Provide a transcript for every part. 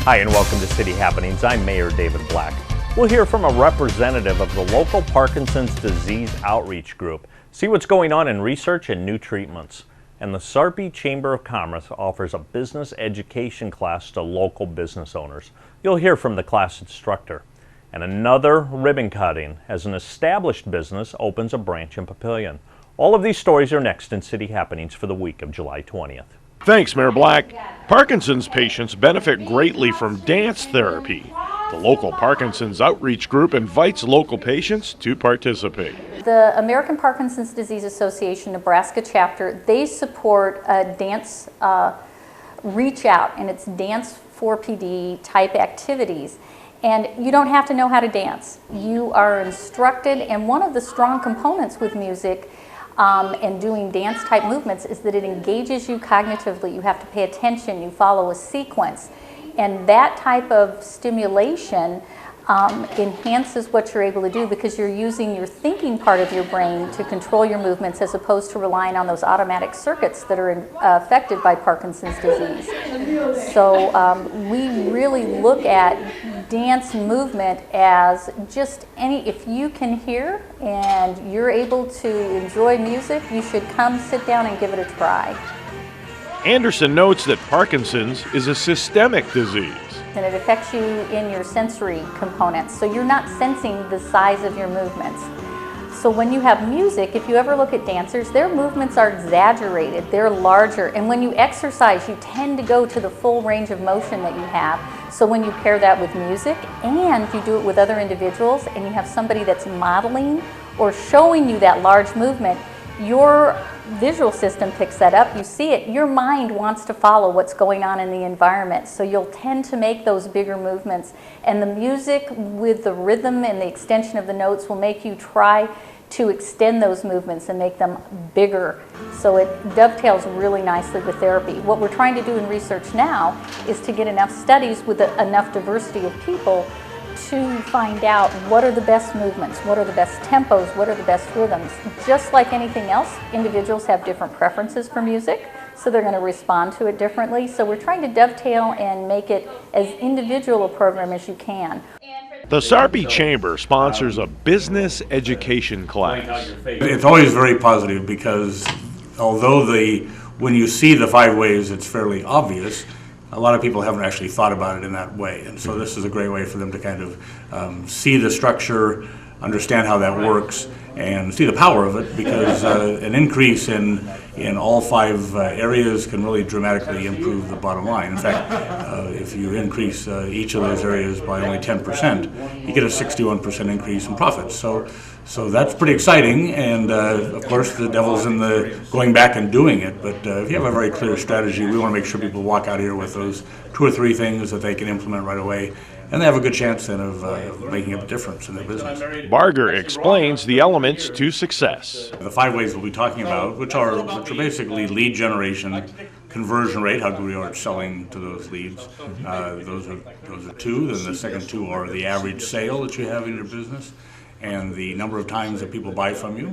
Hi, and welcome to City Happenings. I'm Mayor David Black. We'll hear from a representative of the local Parkinson's disease outreach group, see what's going on in research and new treatments. And the Sarpy Chamber of Commerce offers a business education class to local business owners. You'll hear from the class instructor. And another ribbon cutting as an established business opens a branch in Papillion. All of these stories are next in City Happenings for the week of July 20th. Thanks, Mayor Black. Parkinson's patients benefit greatly from dance therapy. The local Parkinson's outreach group invites local patients to participate. The American Parkinson's Disease Association Nebraska chapter, they support a dance reach out, and it's dance for PD type activities. And you don't have to know how to dance. You are instructed, and one of the strong components with music and doing dance type movements is that it engages you cognitively. You have to pay attention, you follow a sequence. And that type of stimulation enhances what you're able to do because you're using your thinking part of your brain to control your movements as opposed to relying on those automatic circuits that are affected by Parkinson's disease. So we really look at dance movement as just if you can hear and you're able to enjoy music, you should come sit down and give it a try. Anderson notes that Parkinson's is a systemic disease. And it affects you in your sensory components, so you're not sensing the size of your movements. So when you have music, if you ever look at dancers, their movements are exaggerated, they're larger, and when you exercise, you tend to go to the full range of motion that you have. So when you pair that with music, and you do it with other individuals, and you have somebody that's modeling or showing you that large movement, your visual system picks that up, you see it, your mind wants to follow what's going on in the environment, so you'll tend to make those bigger movements, and the music with the rhythm and the extension of the notes will make you try to extend those movements and make them bigger, so it dovetails really nicely with therapy. What we're trying to do in research now is to get enough studies with enough diversity of people to find out what are the best movements, what are the best tempos, what are the best rhythms. Just like anything else, individuals have different preferences for music, so they're going to respond to it differently. So we're trying to dovetail and make it as individual a program as you can. The Sarpy Chamber sponsors a business education class. It's always very positive because although when you see the 5 ways, it's fairly obvious, a lot of people haven't actually thought about it in that way, and so this is a great way for them to kind of see the structure, understand how that works, and see the power of it, because an increase in all 5 areas can really dramatically improve the bottom line. In fact, if you increase each of those areas by only 10%, you get a 61% increase in profits. So that's pretty exciting, and of course the devil's in the going back and doing it, but if you have a very clear strategy, we want to make sure people walk out here with those 2 or 3 things that they can implement right away, and they have a good chance then of making a difference in their business. Barger explains the elements to success. The 5 ways we'll be talking about, which are basically lead generation, conversion rate, how good we are at selling to those leads. Those are 2. Then the second 2 are the average sale that you have in your business, and the number of times that people buy from you.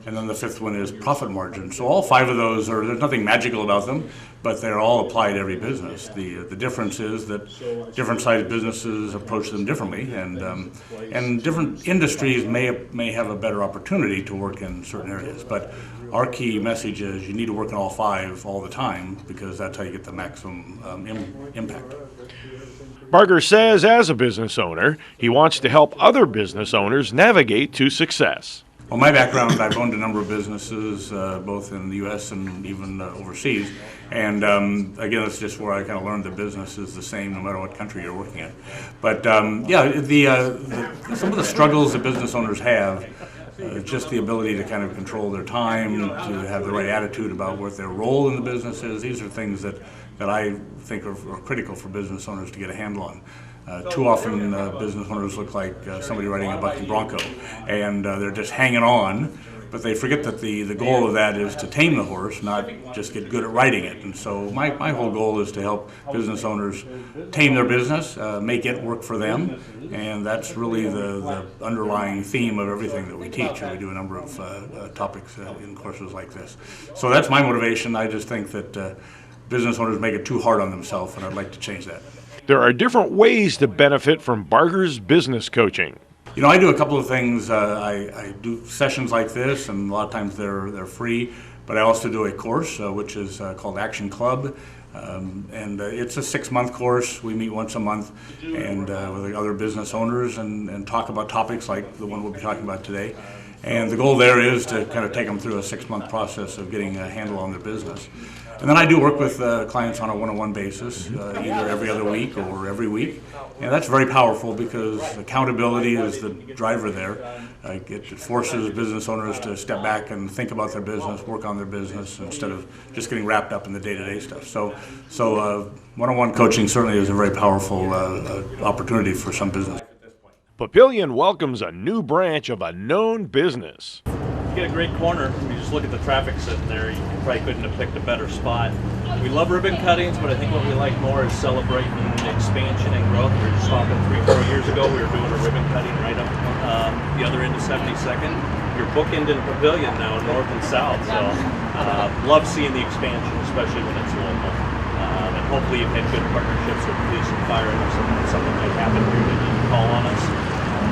And then the 5th one is profit margin. So all 5 of those there's nothing magical about them, but they're all applied to every business. The difference is that different sized businesses approach them differently, and different industries may have a better opportunity to work in certain areas. But our key message is you need to work in all 5 all the time, because that's how you get the maximum impact. Barger says as a business owner, he wants to help other business owners navigate to success. Well, my background, I've owned a number of businesses, both in the U.S. and even overseas. And again, that's just where I kind of learned that business is the same no matter what country you're working in. But some of the struggles that business owners have, just the ability to kind of control their time, to have the right attitude about what their role in the business is. These are things that I think are critical for business owners to get a handle on. Too often business owners look like somebody riding a bucking bronco, and they're just hanging on, but they forget that the goal of that is to tame the horse, not just get good at riding it. And so my whole goal is to help business owners tame their business, make it work for them, and that's really the underlying theme of everything that we teach. And we do a number of topics in courses like this. So that's my motivation. I just think that business owners make it too hard on themselves, and I'd like to change that. There are different ways to benefit from Barger's business coaching. You know, I do a couple of things. I do sessions like this, and a lot of times they're free. But I also do a course, which is called Action Club, and it's a 6-month course. We meet once a month, and with other business owners, and talk about topics like the one we'll be talking about today. And the goal there is to kind of take them through a 6-month process of getting a handle on their business. And then I do work with clients on a one-on-one basis, either every other week or every week. And that's very powerful because accountability is the driver there. It forces business owners to step back and think about their business, work on their business, instead of just getting wrapped up in the day-to-day stuff. So one-on-one coaching certainly is a very powerful opportunity for some business. Papillion welcomes a new branch of a known business. You get a great corner. When you just look at the traffic sitting there, you probably couldn't have picked a better spot. We love ribbon cuttings, but I think what we like more is celebrating expansion and growth. We were just talking 3-4 years ago, we were doing a ribbon cutting right up the other end of 72nd. You're bookending Papillion now, north and south. So love seeing the expansion, especially when it's local. And hopefully you've had good partnerships with police and fire, and if something might happen here, that you can call on us.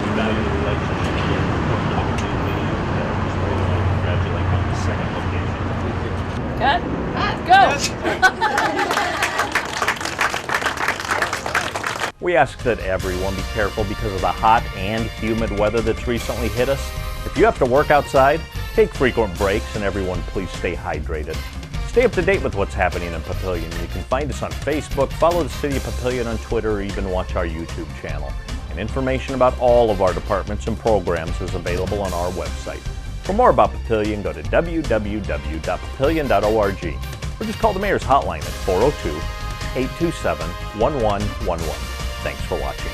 We value the relationship and work for the community, and just really want to congratulate you on the second location. Cut. Go. We ask that everyone be careful because of the hot and humid weather that's recently hit us. If you have to work outside, take frequent breaks, and everyone please stay hydrated. Stay up to date with what's happening in Papillion. You can find us on Facebook, follow the City of Papillion on Twitter, or even watch our YouTube channel. And information about all of our departments and programs is available on our website. For more about Papillion, go to www.papillion.org or just call the Mayor's Hotline at 402-827-1111. Thanks for watching.